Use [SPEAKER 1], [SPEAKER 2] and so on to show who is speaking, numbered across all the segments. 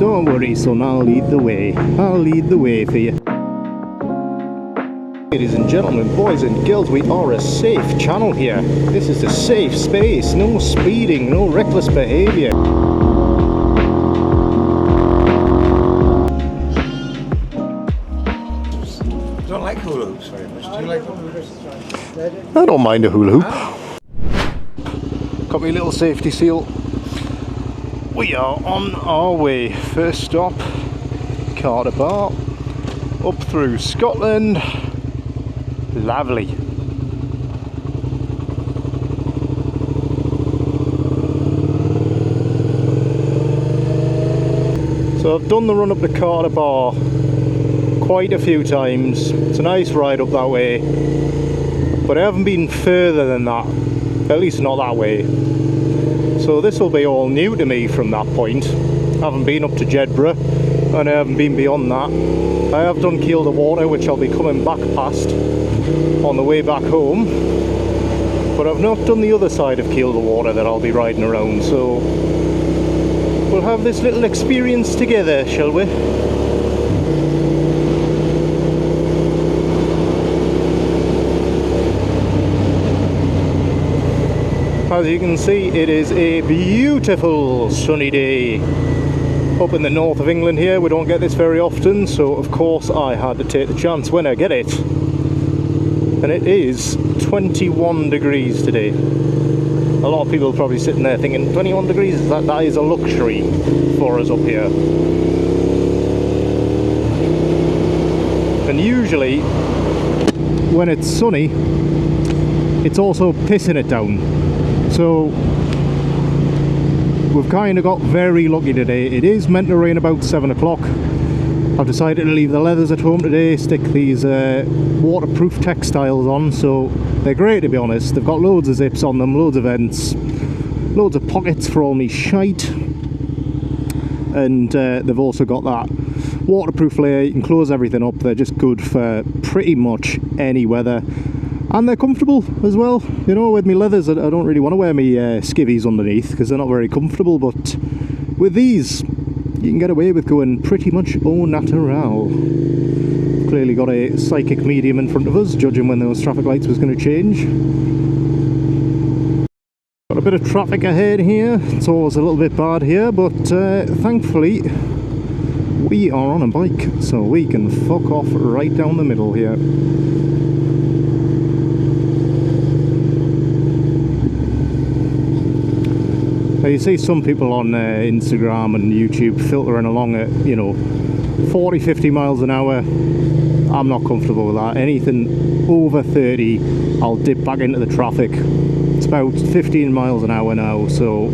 [SPEAKER 1] don't worry son, I'll lead the way. I'll lead the way for you. Ladies and gentlemen, boys and girls, we are a safe channel here. This is a safe space, no speeding, no reckless behaviour.
[SPEAKER 2] I don't like hula hoops very much. Do you like hula hoops?
[SPEAKER 1] I don't mind a hula hoop. Got me little safety seal. We are on our way. First stop, Carter Bar, up through Scotland. Lovely. So I've done the run up the Carter Bar quite a few times. It's a nice ride up that way, but I haven't been further than that, at least not that way. So this will be all new to me from that point. I haven't been up to Jedburgh and I haven't been beyond that. I have done Kielder Water, which I'll be coming back past on the way back home, but I've not done the other side of Kielder Water that I'll be riding around, so we'll have this little experience together, shall we? As you can see, it is a beautiful sunny day up in the north of England here. We don't get this very often, so of course I had to take the chance when I get it. And it is 21 degrees today. A lot of people are probably sitting there thinking 21 degrees, that is a luxury for us up here. And usually when it's sunny, it's also pissing it down. So we've kind of got very lucky today. It is meant to rain about 7 o'clock. I've decided to leave the leathers at home today, stick these waterproof textiles on, so they're great to be honest. They've got loads of zips on them, loads of vents, loads of pockets for all me shite, and they've also got that waterproof layer. You can close everything up. They're just good for pretty much any weather. And they're comfortable as well. You know, with me leathers, I don't really want to wear me skivvies underneath because they're not very comfortable, but with these, you can get away with going pretty much au natural. Clearly got a psychic medium in front of us, judging when those traffic lights was going to change. Got a bit of traffic ahead here. It's always a little bit bad here, but thankfully we are on a bike, so we can fuck off right down the middle here. Now you see some people on Instagram and YouTube filtering along at, you know, 40-50 miles an hour. I'm not comfortable with that. Anything over 30, I'll dip back into the traffic. It's about 15 miles an hour now, so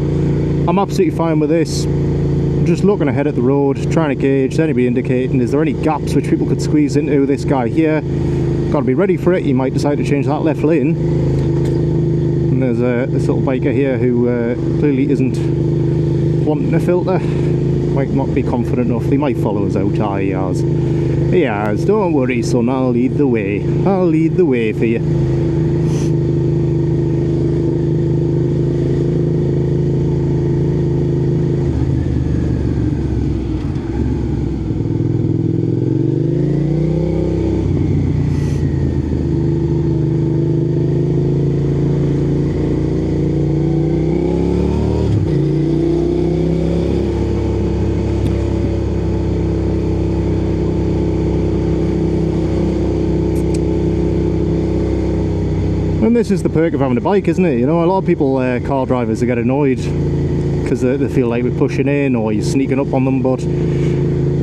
[SPEAKER 1] I'm absolutely fine with this. I'm just looking ahead at the road, trying to gauge, is anybody indicating, is there any gaps which people could squeeze into? This guy here, got to be ready for it. He might decide to change that left lane. There's this little biker here who clearly isn't wanting a filter. Might not be confident enough. He might follow us out. Ah, he has. He has. Don't worry, son. I'll lead the way. I'll lead the way for you. And this is the perk of having a bike, isn't it? You know, a lot of people, car drivers, they get annoyed because they feel like we're pushing in or you're sneaking up on them, but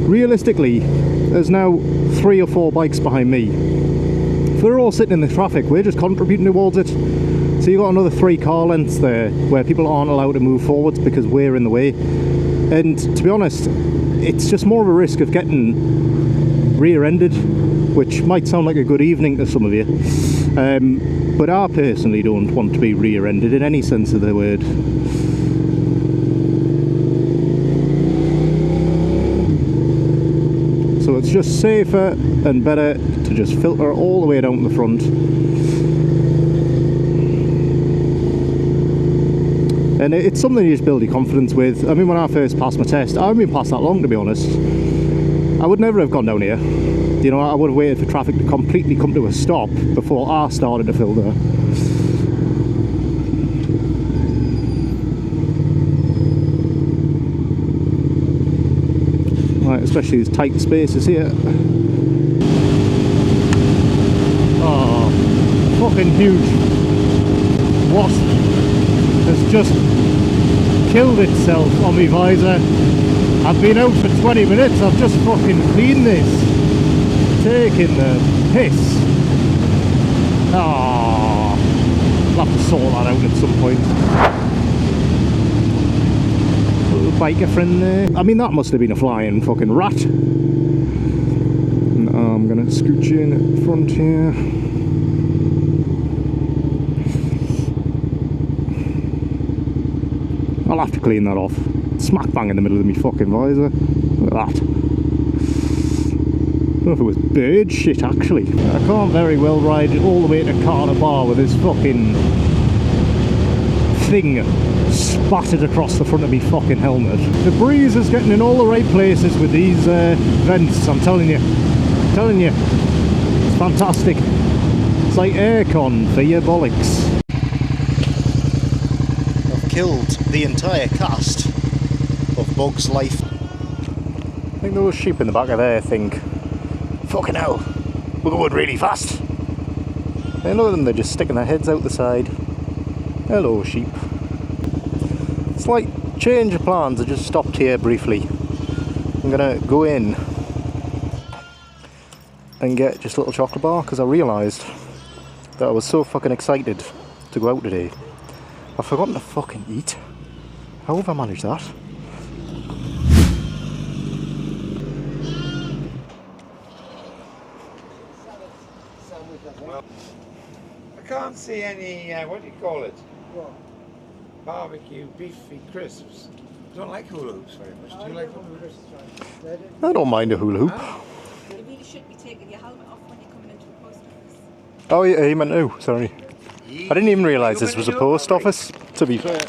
[SPEAKER 1] realistically, there's now 3 or 4 bikes behind me. If we're all sitting in the traffic, we're just contributing towards it. So you've got another 3 car lengths there where people aren't allowed to move forwards because we're in the way. And to be honest, it's just more of a risk of getting rear-ended, which might sound like a good evening to some of you. But I personally don't want to be rear-ended in any sense of the word. So it's just safer and better to just filter all the way down the front. and it's something you just build your confidence with. I mean, when I first passed my test, I haven't been past that long, to be honest. I would never have gone down here. You know, I would have waited for traffic to completely come to a stop before I started to filter. Right, especially these tight spaces here. Oh, fucking huge wasp has just killed itself on my visor. I've been out for 20 minutes, I've just fucking cleaned this. Taking the piss. Ah, I'll have to sort that out at some point. Little biker friend there. I mean, that must have been a flying fucking rat. And I'm gonna scooch in at front here. I'll have to clean that off. Smack bang in the middle of my fucking visor. Look at that. I don't know if it was bird shit, actually. I can't very well ride all the way to Carter Bar with this fucking thing spattered across the front of me fucking helmet. The breeze is getting in all the right places with these vents, I'm telling you. I'm telling you. It's fantastic. It's like aircon for your bollocks. I've killed the entire cast of Bug's Life. I think there was sheep in the back of there, I think. Fucking hell, we're going really fast. And look at them, they're just sticking their heads out the side. Hello, sheep. It's like change of plans. I just stopped here briefly. I'm gonna go in and get just a little chocolate bar because I realised that I was so fucking excited to go out today. I've forgotten to fucking eat. How have I managed that?
[SPEAKER 2] Well, I can't see any, what do you call it? What? Barbecue beefy crisps. I don't like hula hoops very much. Do you like hula hoops?
[SPEAKER 1] I don't mind a hula hoop.
[SPEAKER 2] Oh.
[SPEAKER 3] You really should be taking your helmet off when you're coming into a post office.
[SPEAKER 1] Oh yeah, you meant no, sorry. I didn't even realise this was a post office, to be fair.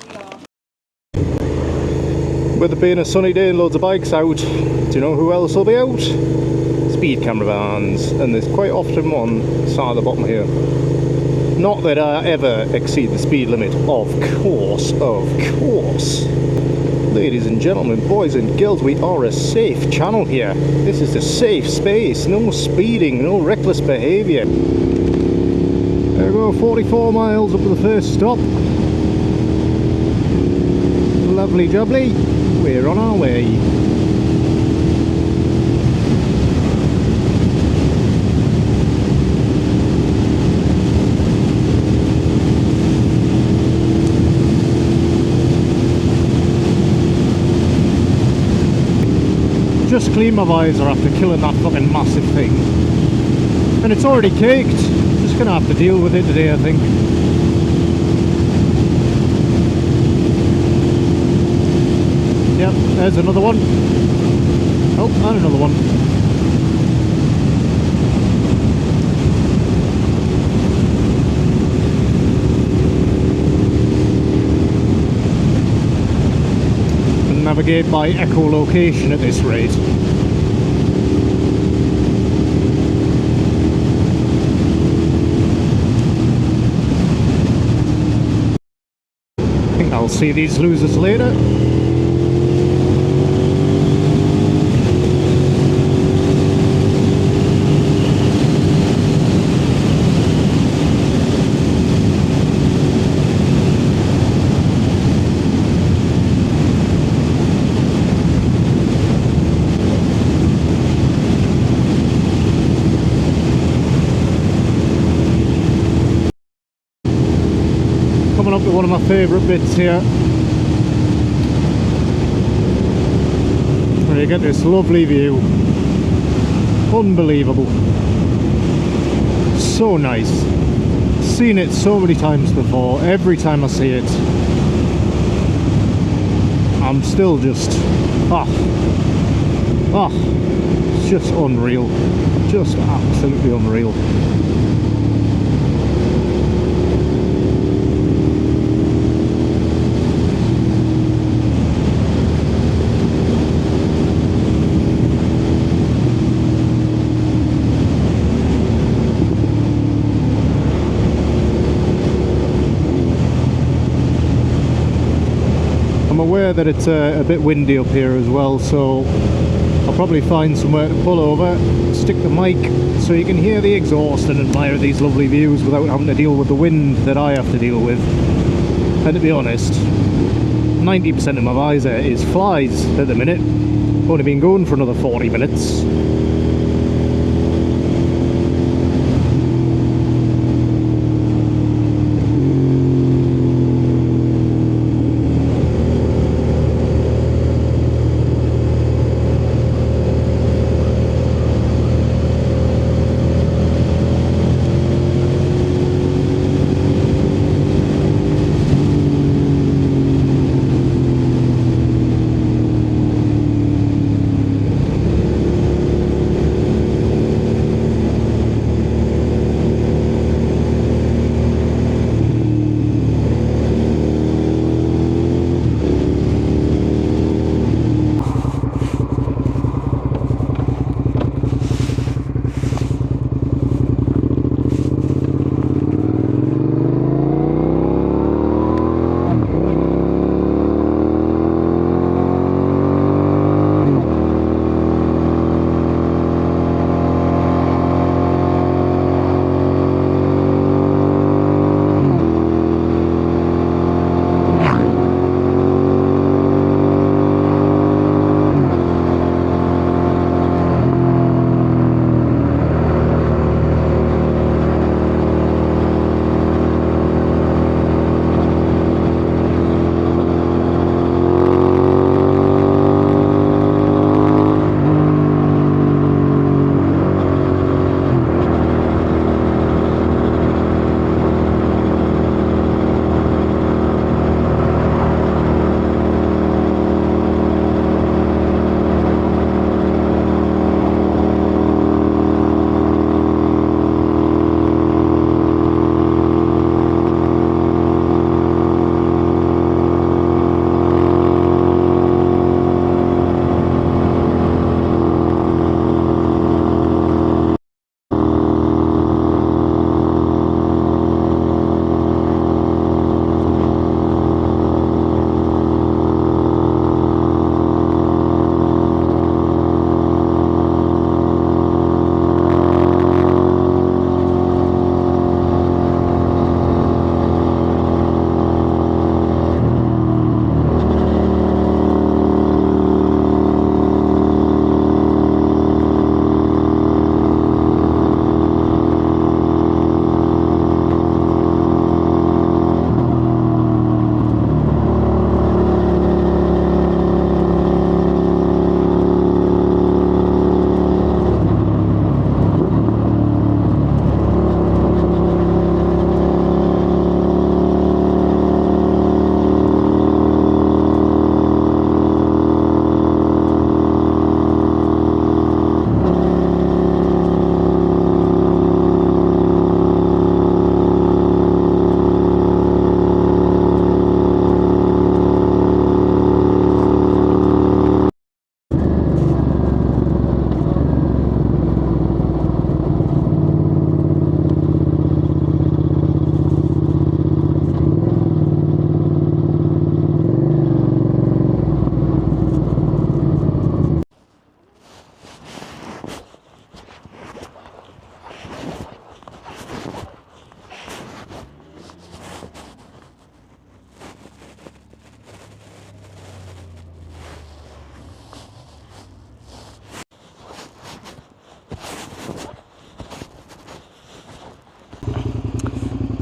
[SPEAKER 1] With it being a sunny day and loads of bikes out, do you know who else will be out? Speed camera vans, and there's quite often one sat at the bottom here. Not that I ever exceed the speed limit, of course, of course. Ladies and gentlemen, boys and girls, we are a safe channel here. This is a safe space, no speeding, no reckless behaviour. There we go, 44 miles up to the first stop. Lovely jubbly, we're on our way. Just cleaned my visor after killing that fucking massive thing. And it's already caked. Just gonna have to deal with it today, I think. Yep, there's another one. Oh, and another one. And navigate by echolocation at this rate. I think I'll see these losers later. Up to one of my favourite bits here, where you get this lovely view. Unbelievable, so nice. Seen it so many times before. Every time I see it, I'm still just it's just unreal, just absolutely unreal. aware that it's a bit windy up here as well, so I'll probably find somewhere to pull over, stick the mic so you can hear the exhaust and admire these lovely views without having to deal with the wind that I have to deal with. And to be honest, 90% of my visor is flies at the minute. Only been going for another 40 minutes.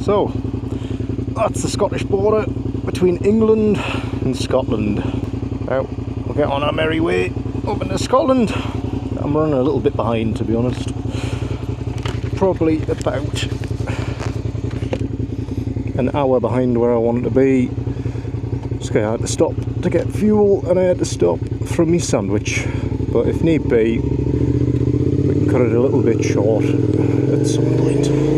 [SPEAKER 1] So that's the Scottish border between England and Scotland. Now we'll get on our merry way up into Scotland. I'm running a little bit behind, to be honest. Probably about an hour behind where I wanted to be. So I had to stop to get fuel and I had to stop for my sandwich. But if need be, we can cut it a little bit short at some point.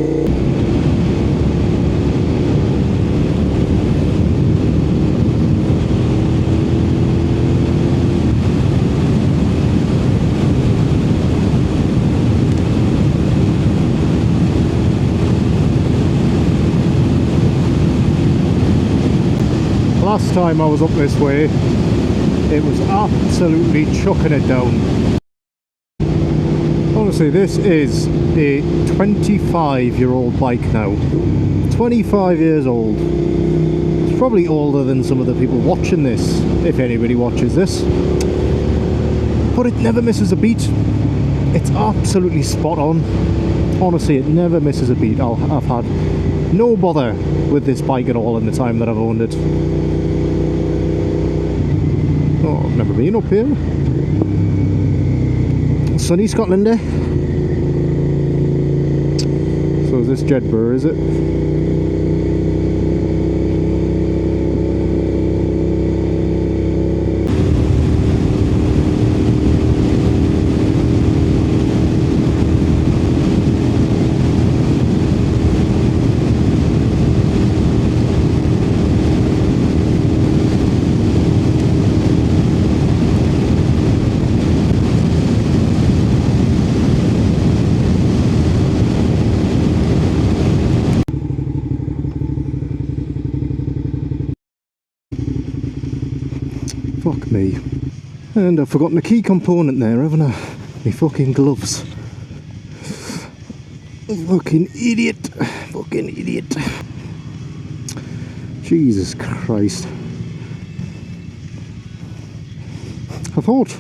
[SPEAKER 1] last time I was up this way, it was absolutely chucking it down. Honestly, this is a 25-year-old bike now. 25 years old. It's probably older than some of the people watching this, if anybody watches this. But it never misses a beat. It's absolutely spot on. Honestly, it never misses a beat. I've had no bother with this bike at all in the time that I've owned it. Oh, I've never been up here. Sunny Scotland, eh? So is this Jedburgh, is it? Fuck me. And I've forgotten a key component there, haven't I? My fucking gloves. Fucking idiot. Fucking idiot. Jesus Christ. I thought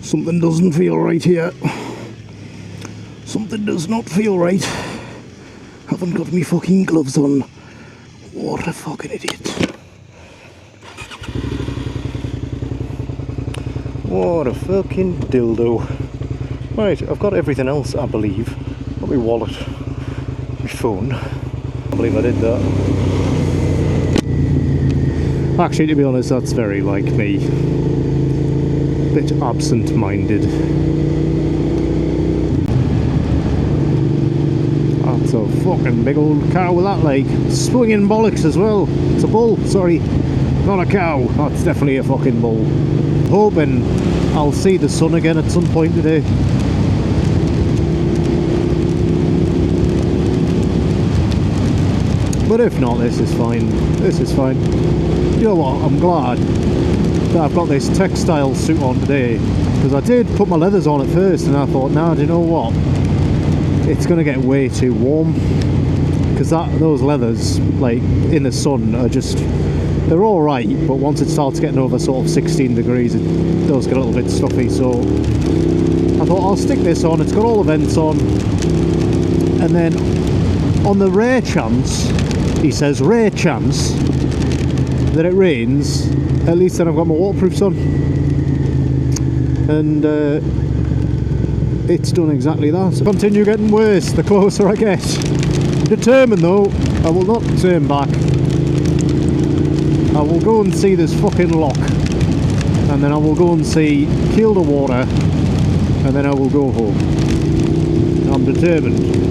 [SPEAKER 1] something doesn't feel right here. Something does not feel right. Haven't got me fucking gloves on. What a fucking idiot. What a fucking dildo. Right, I've got everything else, I believe. Got my wallet, my phone. I believe I did that. Actually, to be honest, that's very like me. Bit absent-minded. That's a fucking big old cow with that leg. Swinging bollocks as well. It's a bull, sorry. Not a cow. That's definitely a fucking bull. Hoping I'll see the sun again at some point today. But if not, this is fine. This is fine. You know what, I'm glad that I've got this textile suit on today, because I did put my leathers on at first and I thought, nah, do you know what, it's going to get way too warm, because those leathers, like, in the sun are just, they're alright, but once it starts getting over sort of 16 degrees, it does get a little bit stuffy. So I thought I'll stick this on. It's got all the vents on, and then on the rare chance, he says rare chance, that it rains, at least then I've got my waterproofs on, and it's done exactly that. Continue getting worse the closer I get. Determined though, I will not turn back. I will go and see this fucking Loch, and then I will go and see Kielder Water, and then I will go home. I'm determined.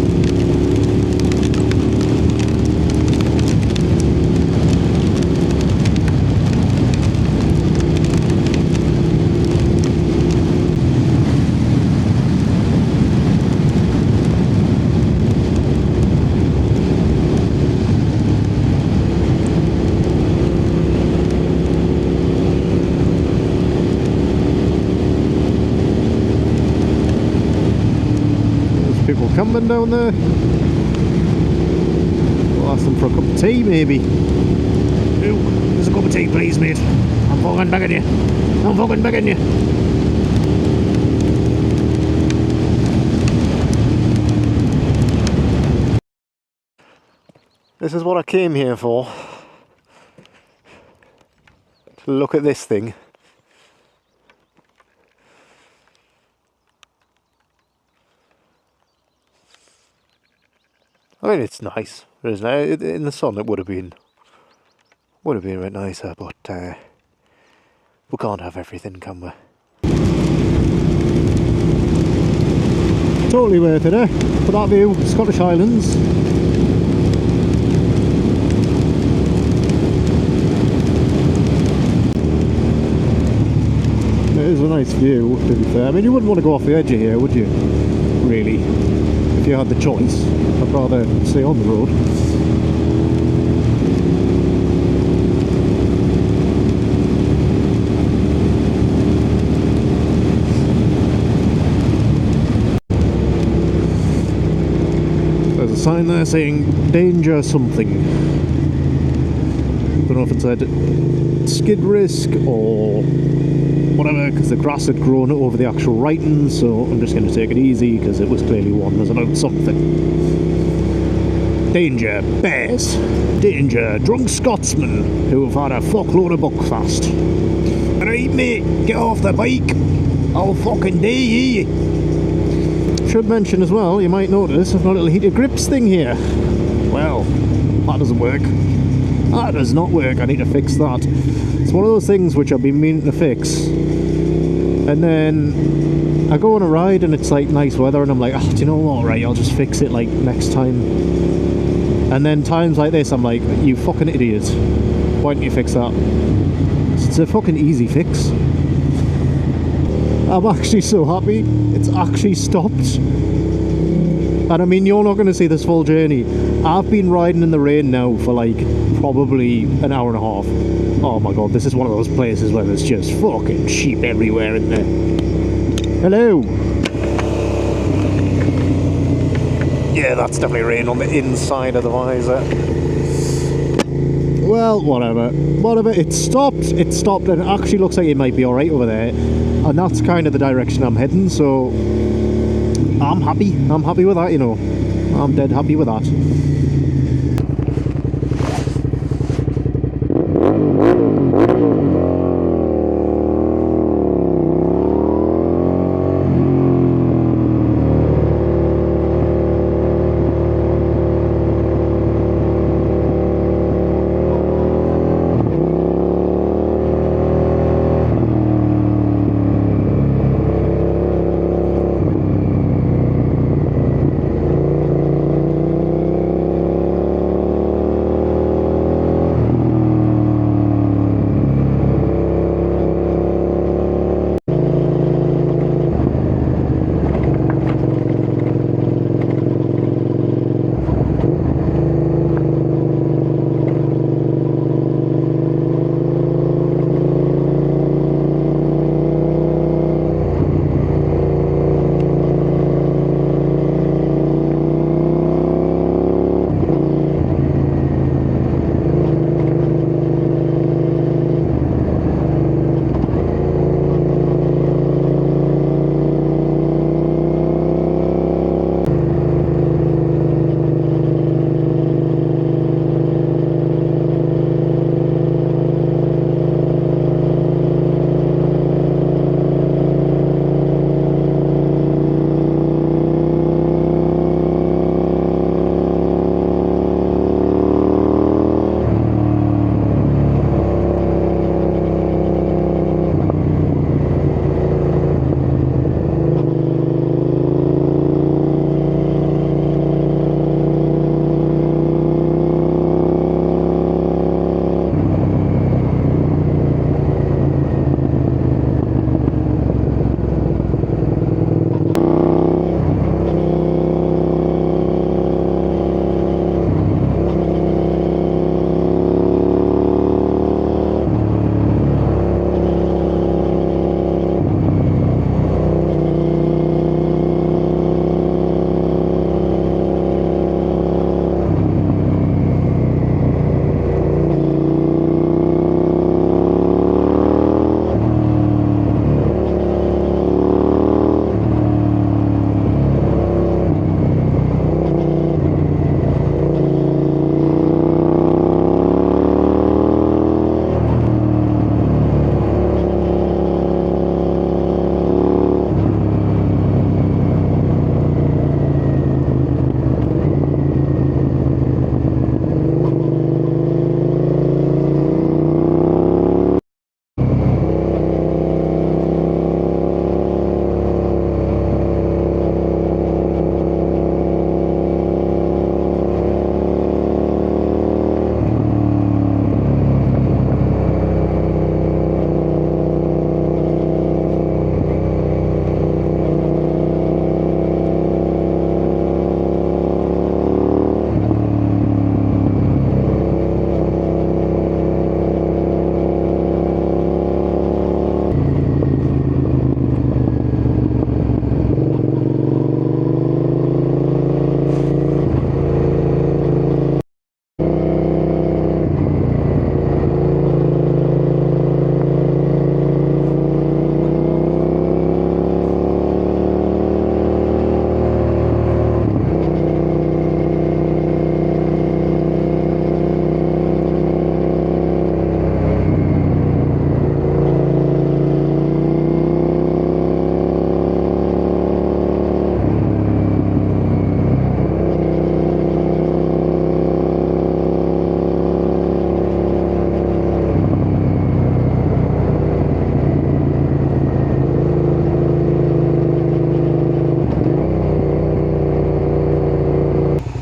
[SPEAKER 1] People camping down there. We'll ask them for a cup of tea, maybe. Ooh, there's a cup of tea, please, mate. I'm fucking begging you. I'm fucking begging you. This is what I came here for. To look at this thing. I mean, it's nice, isn't it? In the sun, it would have been a bit nicer, but we can't have everything, can we? Totally worth it, eh? For that view, Scottish Highlands. It is a nice view, to be fair. I mean, you wouldn't want to go off the edge of here, would you? Really? If you had the choice. I'd rather stay on the road. sign there saying danger something. Don't know if it said skid risk or whatever, because the grass had grown over the actual writing, so I'm just going to take it easy because it was clearly warned us about something. Danger, bears. Danger, drunk Scotsmen who have had a fuckload of buckfast. Right, mate, get off the bike. I'll fucking day ye. Should mention as well, you might notice I've got a little heated grips thing here. Well, that doesn't work. That does not work. I need to fix that. It's one of those things which I've been meaning to fix, and then I go on a ride and it's like nice weather and I'm like, oh, do you know what, right, I'll just fix it like next time. And then times like this I'm like, you fucking idiot, why didn't you fix that? It's a fucking easy fix. I'm actually so happy it's actually stopped. And I mean, you're not going to see this full journey. I've been riding in the rain now for like probably an hour and a half. Oh my god, this is one of those places where there's just fucking sheep everywhere in there. Hello. Yeah, that's definitely rain on the inside of the visor. Well, whatever. Whatever, it stopped. It stopped and it actually looks like it might be alright over there. And that's kind of the direction I'm heading, so I'm happy. I'm happy with that, you know. I'm dead happy with that.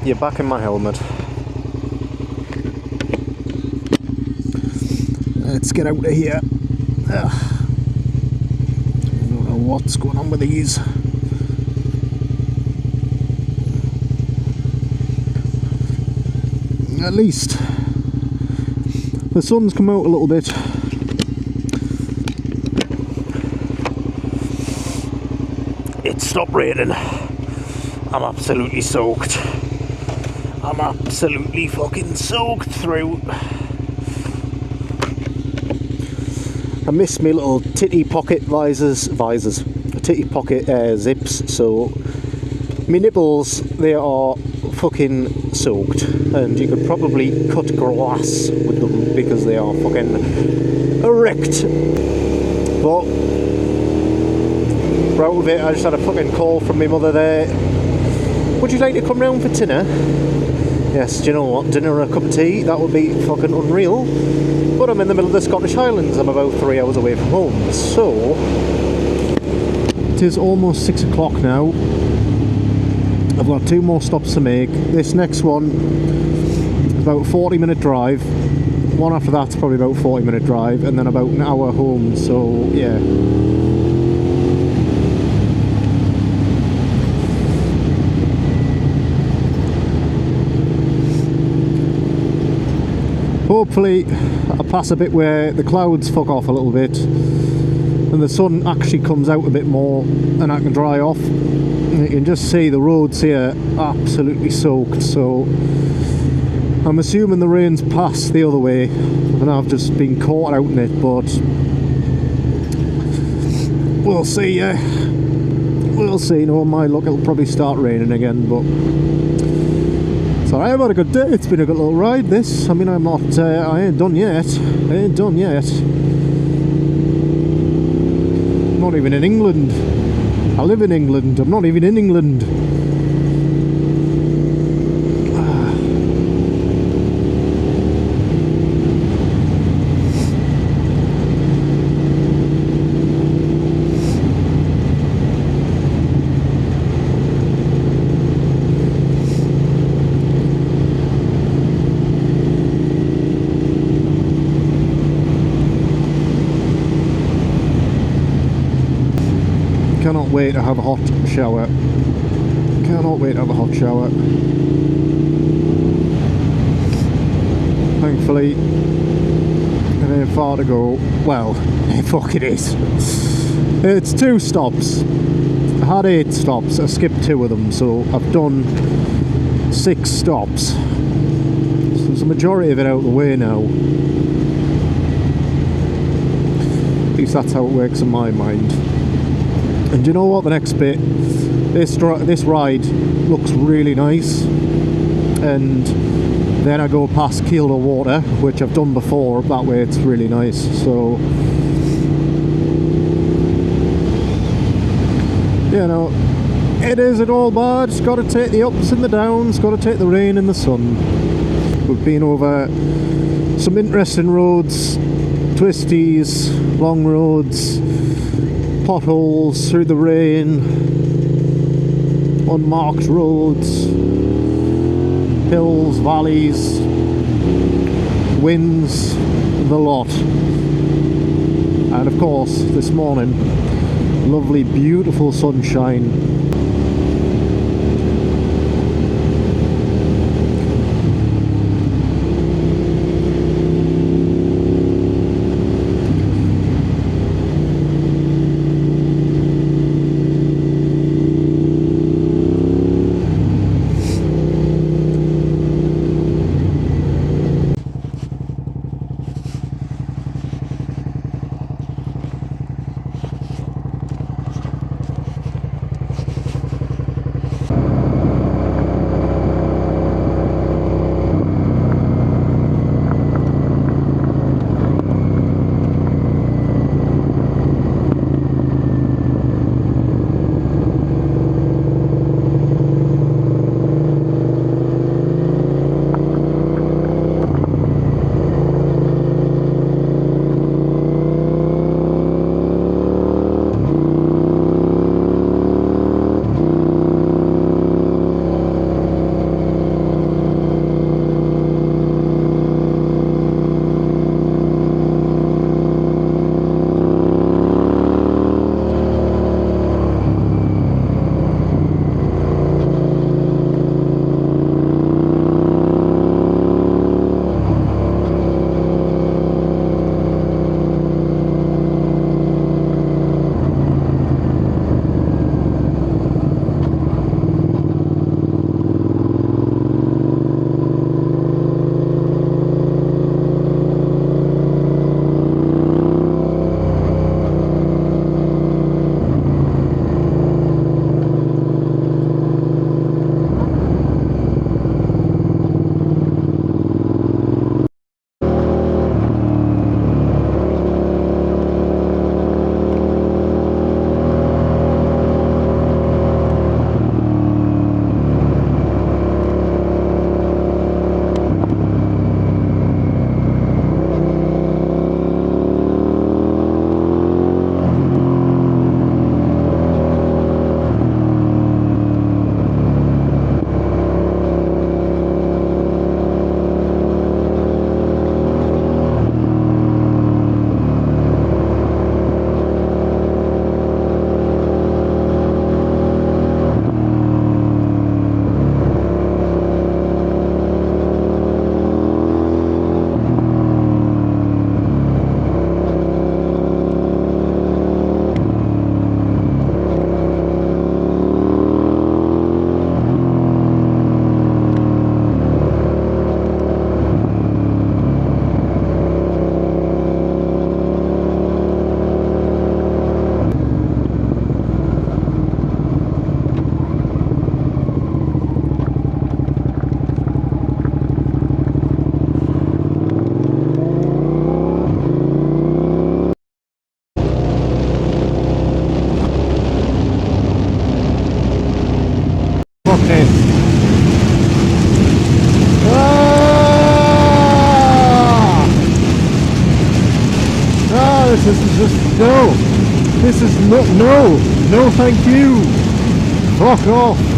[SPEAKER 1] you're back in my helmet. Let's get out of here. I don't know what's going on with these. At least the sun's come out a little bit. It stopped raining. I'm absolutely soaked. I'm absolutely fucking soaked through. I miss my little titty pocket visors, titty pocket zips, so my nipples, they are fucking soaked, and you could probably cut grass with them because they are fucking erect. But right with it, I just had a fucking call from my mother there. Would you like to come round for dinner? Yes, do you know what? Dinner and a cup of tea, that would be fucking unreal. But I'm in the middle of the Scottish Highlands, I'm about 3 hours away from home, so it is almost 6 o'clock now. I've got 2 more stops to make. This next one is about a 40-minute drive. One after that's probably about a 40-minute drive, and then about an hour home, so yeah. Hopefully I pass a bit where the clouds fuck off a little bit and the sun actually comes out a bit more and I can dry off. And you can just see the roads here absolutely soaked, so I'm assuming the rain's passed the other way and I've just been caught out in it, but we'll see. We'll see. No, my luck, it'll probably start raining again, but it's alright. I've had a good day. It's been a good little ride, this. I mean, I'm not, I ain't done yet. I'm not even in England. I live in England. I'm not even in England. Cannot wait to have a hot shower. Cannot wait to have a hot shower. Thankfully, it ain't far to go. Well, fuck it is. It's 2 stops. I had 8 stops. I skipped 2 of them, so I've done 6 stops. So there's a majority of it out of the way now. At least that's how it works in my mind. And do you know what, the next bit, this ride looks really nice, and then I go past Kielder Water, which I've done before. That way it's really nice, so you know, it isn't all bad. It's got to take the ups and the downs, got to take the rain and the sun. We've been over some interesting roads, twisties, long roads, potholes through the rain, unmarked roads, hills, valleys, winds, the lot. And of course, this morning, lovely, beautiful sunshine. guys, this is just, no. This is no, no thank you. Fuck off.